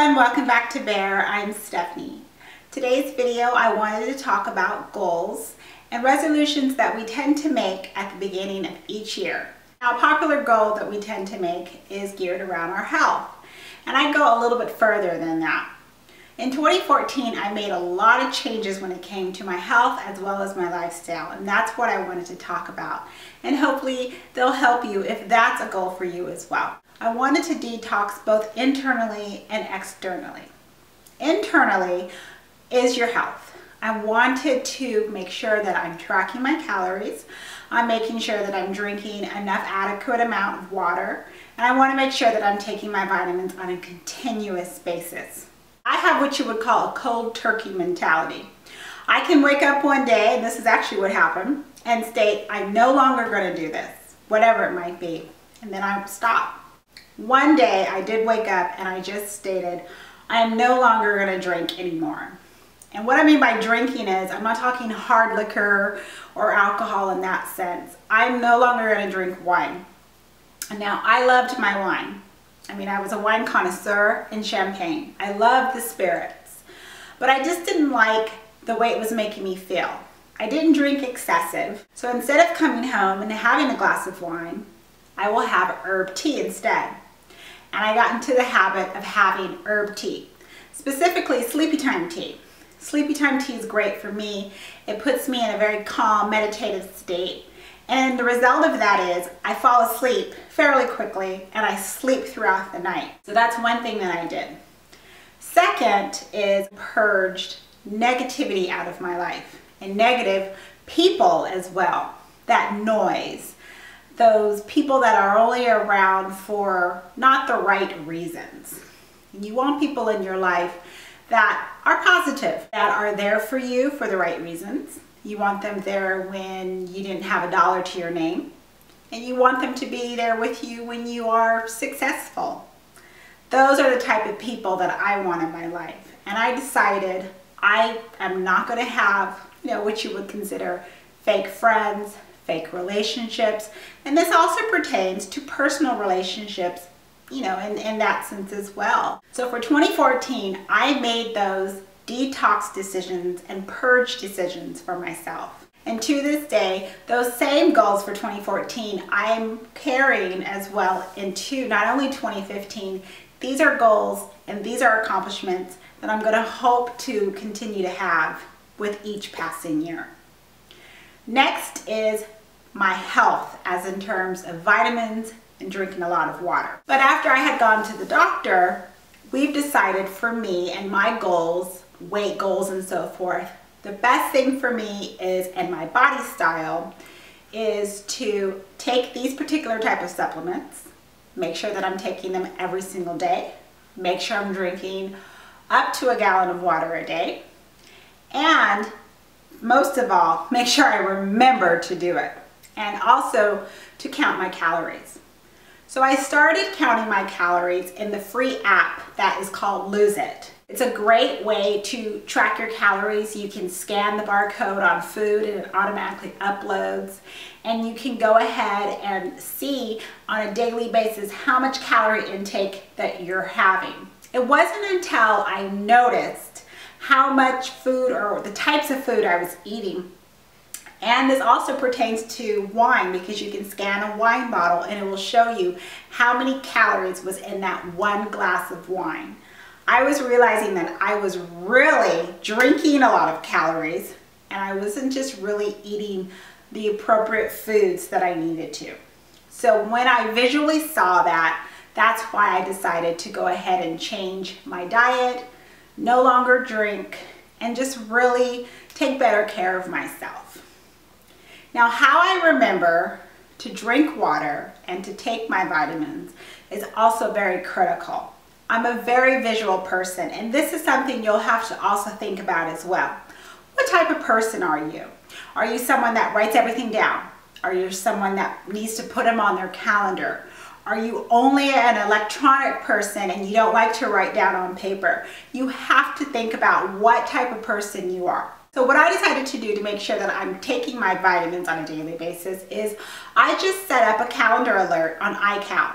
everyone, welcome back to Bare. I'm Stephanie. Today's video I wanted to talk about goals and resolutions that we tend to make at the beginning of each year. Now, a popular goal that we tend to make is geared around our health, and I go a little bit further than that. In 2014, I made a lot of changes when it came to my health as well as my lifestyle, and that's what I wanted to talk about. And hopefully they'll help you if that's a goal for you as well. I wanted to detox both internally and externally. Internally is your health. I wanted to make sure that I'm tracking my calories. I'm making sure that I'm drinking enough adequate amount of water. And I want to make sure that I'm taking my vitamins on a continuous basis. I have what you would call a cold turkey mentality. I can wake up one day, and this is actually what happened, and state, I'm no longer going to do this, whatever it might be. And then I stop. One day I did wake up and I just stated, I am no longer going to drink anymore. And what I mean by drinking is, I'm not talking hard liquor or alcohol in that sense. I'm no longer going to drink wine. And now, I loved my wine. I mean, I was a wine connoisseur in champagne. I loved the spirits. But I just didn't like the way it was making me feel. I didn't drink excessive. So instead of coming home and having a glass of wine, I will have herb tea instead. And I got into the habit of having herb tea, specifically sleepy time tea. Sleepy time tea is great for me. It puts me in a very calm, meditative state. And the result of that is I fall asleep fairly quickly and I sleep throughout the night. So that's one thing that I did. Second is purged negativity out of my life and negative people as well. That noise. Those people that are only around for not the right reasons. You want people in your life that are positive, that are there for you for the right reasons. You want them there when you didn't have a dollar to your name. And you want them to be there with you when you are successful. Those are the type of people that I want in my life. And I decided I am not going to have, what you would consider fake friends, fake relationships, and this also pertains to personal relationships, in that sense as well. So for 2014, I made those detox decisions and purge decisions for myself. And to this day, those same goals for 2014, I'm carrying as well into not only 2015, these are goals and these are accomplishments that I'm going to hope to continue to have with each passing year. Next is my health, as in terms of vitamins and drinking a lot of water. But after I had gone to the doctor, we've decided for me and my goals, weight goals and so forth, the best thing for me is, and my body style, is to take these particular type of supplements, make sure that I'm taking them every single day, make sure I'm drinking up to a gallon of water a day, and most of all, make sure I remember to do it, and also to count my calories. So I started counting my calories in the free app that is called Lose It. It's a great way to track your calories. You can scan the barcode on food and it automatically uploads. And you can go ahead and see on a daily basis how much calorie intake that you're having. It wasn't until I noticed how much food or the types of food I was eating. And this also pertains to wine, because you can scan a wine bottle and it will show you how many calories was in that one glass of wine. I was realizing that I was really drinking a lot of calories and I wasn't just really eating the appropriate foods that I needed to. So when I visually saw that, that's why I decided to go ahead and change my diet, no longer drink, and just really take better care of myself. Now, how I remember to drink water and to take my vitamins is also very critical. I'm a very visual person, and this is something you'll have to also think about as well. What type of person are you? Are you someone that writes everything down? Are you someone that needs to put them on their calendar? Are you only an electronic person and you don't like to write down on paper? You have to think about what type of person you are. So what I decided to do to make sure that I'm taking my vitamins on a daily basis is I just set up a calendar alert on iCal.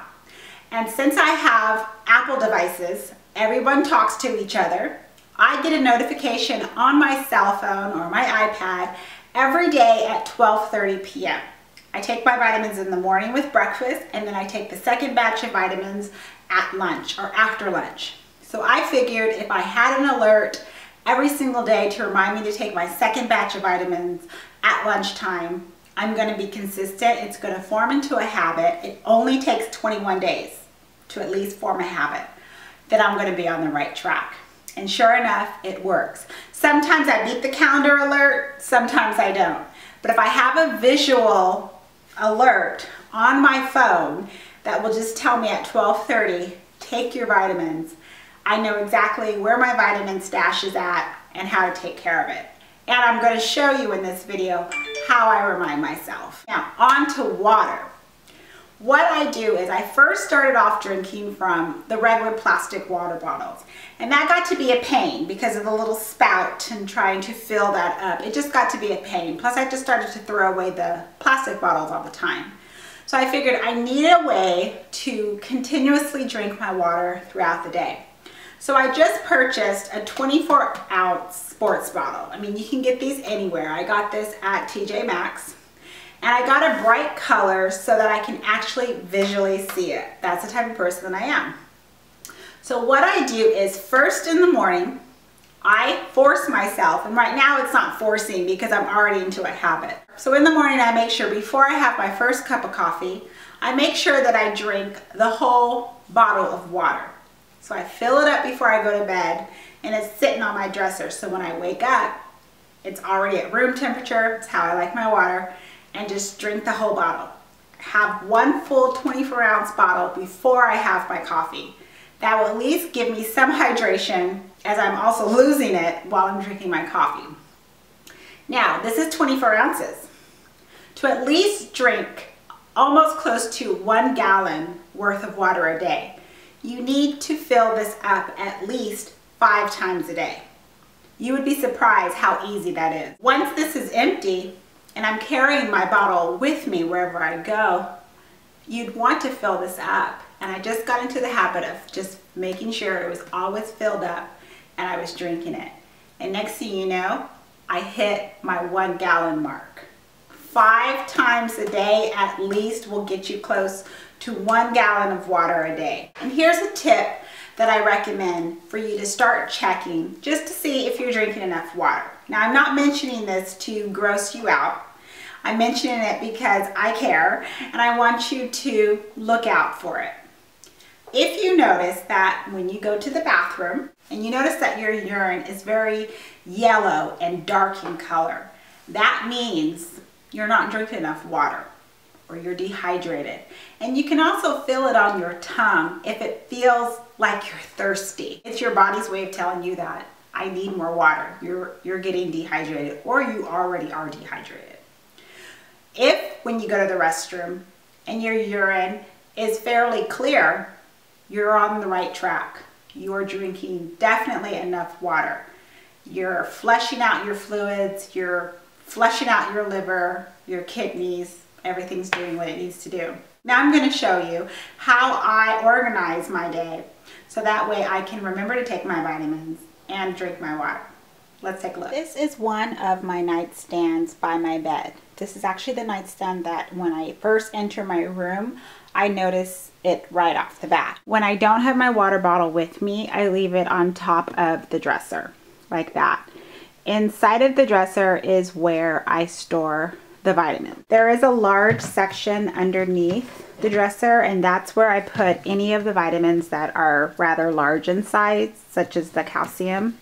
And since I have Apple devices, everyone talks to each other. I get a notification on my cell phone or my iPad every day at 12:30 p.m. I take my vitamins in the morning with breakfast, and then I take the second batch of vitamins at lunch or after lunch. So I figured if I had an alert every single day to remind me to take my second batch of vitamins at lunchtime, I'm going to be consistent. It's going to form into a habit. It only takes 21 days to at least form a habit. Then I'm going to be on the right track. And sure enough, it works. Sometimes I beat the calendar alert, sometimes I don't. But if I have a visual alert on my phone that will just tell me at 12:30, take your vitamins, I know exactly where my vitamin stash is at and how to take care of it. And I'm going to show you in this video how I remind myself. Now, on to water. What I do is I first started off drinking from the regular plastic water bottles. And that got to be a pain because of the little spout and trying to fill that up. It just got to be a pain. Plus I just started to throw away the plastic bottles all the time. So I figured I needed a way to continuously drink my water throughout the day. So I just purchased a 24-ounce sports bottle. I mean, you can get these anywhere. I got this at TJ Maxx. And I got a bright color so that I can actually visually see it. That's the type of person that I am. So what I do is first in the morning, I force myself, and right now it's not forcing because I'm already into a habit. So in the morning I make sure before I have my first cup of coffee, I make sure that I drink the whole bottle of water. So I fill it up before I go to bed, and it's sitting on my dresser. So when I wake up, it's already at room temperature. It's how I like my water. And just drink the whole bottle. Have one full 24-ounce bottle before I have my coffee. That will at least give me some hydration, as I'm also losing it while I'm drinking my coffee. Now, this is 24 ounces. To at least drink almost close to 1 gallon worth of water a day, you need to fill this up at least 5 times a day. You would be surprised how easy that is. Once this is empty, and I'm carrying my bottle with me wherever I go, you'd want to fill this up. And I just got into the habit of just making sure it was always filled up and I was drinking it. And next thing you know, I hit my 1 gallon mark. 5 times a day at least will get you close to 1 gallon of water a day. And here's a tip that I recommend for you to start checking just to see if you're drinking enough water. Now, I'm not mentioning this to gross you out. I'm mentioning it because I care and I want you to look out for it. If you notice that when you go to the bathroom and you notice that your urine is very yellow and dark in color, that means you're not drinking enough water or you're dehydrated. And you can also feel it on your tongue if it feels like you're thirsty. It's your body's way of telling you that I need more water. You're getting dehydrated, or you already are dehydrated. If when you go to the restroom and your urine is fairly clear, you're on the right track. You're drinking definitely enough water. You're flushing out your fluids, you're flushing out your liver, your kidneys, everything's doing what it needs to do. Now I'm going to show you how I organize my day so that way I can remember to take my vitamins and drink my water. Let's take a look. This is one of my nightstands by my bed. This is actually the nightstand that when I first enter my room, I notice it right off the bat. When I don't have my water bottle with me, I leave it on top of the dresser, like that. Inside of the dresser is where I store the vitamins. There is a large section underneath the dresser, and that's where I put any of the vitamins that are rather large in size, such as the calcium.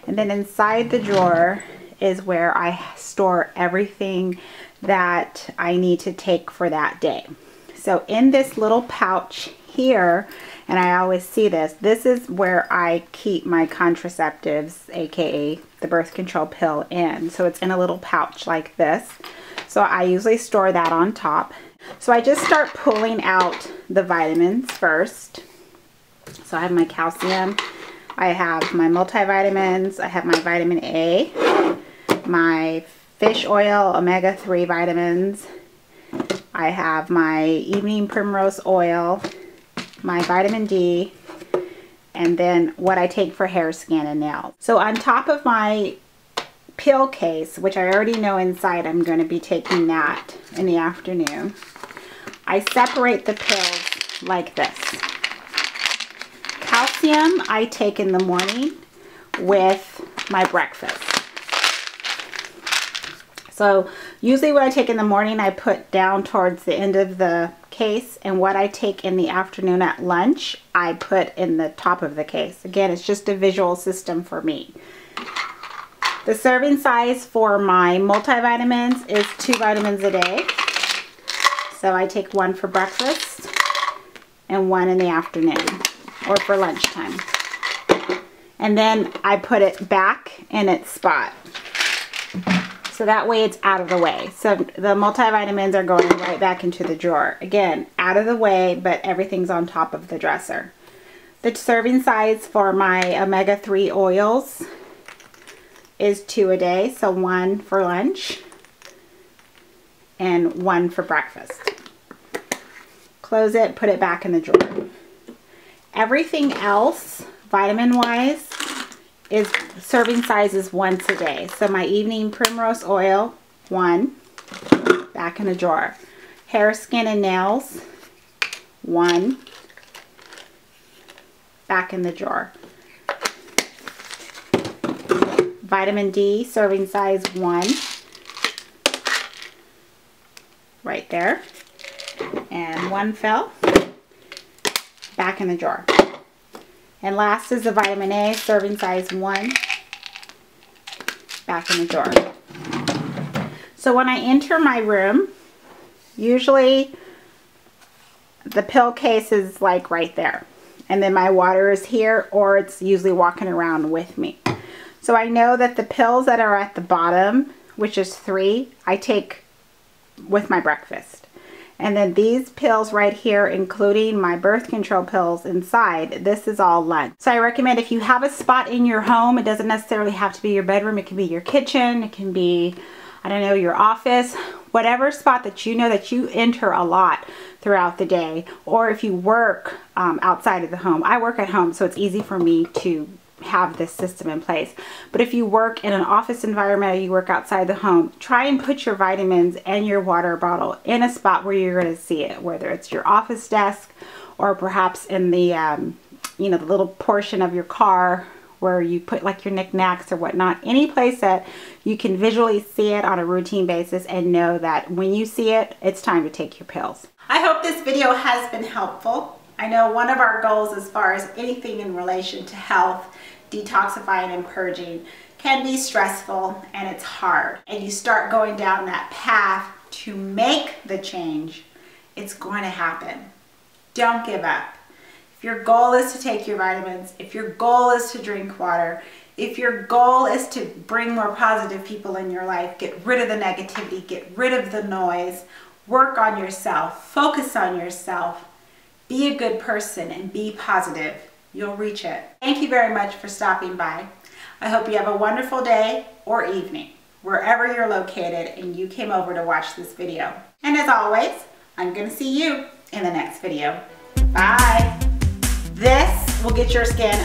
And then inside the drawer is where I store everything that I need to take for that day. So in this little pouch here, and I always see this, this is where I keep my contraceptives, aka the birth control pill, in. So it's in a little pouch like this. So I usually store that on top. So I just start pulling out the vitamins first. So I have my calcium, I have my multivitamins, I have my vitamin A, my fish oil omega-3 vitamins, I have my evening primrose oil, my vitamin D, and then what I take for hair, skin, and nails. So on top of my pill case, which I already know inside, I'm going to be taking that in the afternoon. I separate the pills like this. Calcium I take in the morning with my breakfast. So usually what I take in the morning I put down towards the end of the case, and what I take in the afternoon at lunch I put in the top of the case. Again, it's just a visual system for me. The serving size for my multivitamins is 2 vitamins a day. So I take 1 for breakfast and 1 in the afternoon or for lunchtime. And then I put it back in its spot. So that way it's out of the way. So the multivitamins are going right back into the drawer. Again, out of the way, but everything's on top of the dresser. The serving size for my omega-3 oils is 2 a day, so 1 for lunch and 1 for breakfast. Close it, put it back in the drawer. Everything else, vitamin-wise, is serving size is once a day. So my evening primrose oil, 1, back in the drawer. Hair, skin, and nails, 1, back in the drawer. Vitamin D, serving size 1, right there, and 1 fell, back in the drawer. And last is the vitamin A, serving size 1, back in the drawer. So when I enter my room, usually the pill case is like right there, and then my water is here, or it's usually walking around with me. So I know that the pills that are at the bottom, which is 3, I take with my breakfast. And then these pills right here, including my birth control pills inside, this is all lunch. So I recommend if you have a spot in your home, it doesn't necessarily have to be your bedroom, it can be your kitchen, it can be, I don't know, your office, whatever spot that you know that you enter a lot throughout the day, or if you work outside of the home. I work at home, so it's easy for me to have this system in place. But if you work in an office environment or you work outside the home, try and put your vitamins and your water bottle in a spot where you're going to see it, whether it's your office desk or perhaps in the you know, the little portion of your car where you put like your knickknacks or whatnot. Any place that you can visually see it on a routine basis and know that when you see it, it's time to take your pills. I hope this video has been helpful. I know one of our goals as far as anything in relation to health, detoxifying and purging, can be stressful and it's hard. And you start going down that path to make the change, it's going to happen. Don't give up. If your goal is to take your vitamins, if your goal is to drink water, if your goal is to bring more positive people in your life, get rid of the negativity, get rid of the noise, work on yourself, focus on yourself, be a good person and be positive, you'll reach it. Thank you very much for stopping by. I hope you have a wonderful day or evening, wherever you're located and you came over to watch this video. And as always, I'm going to see you in the next video. Bye. This will get your skin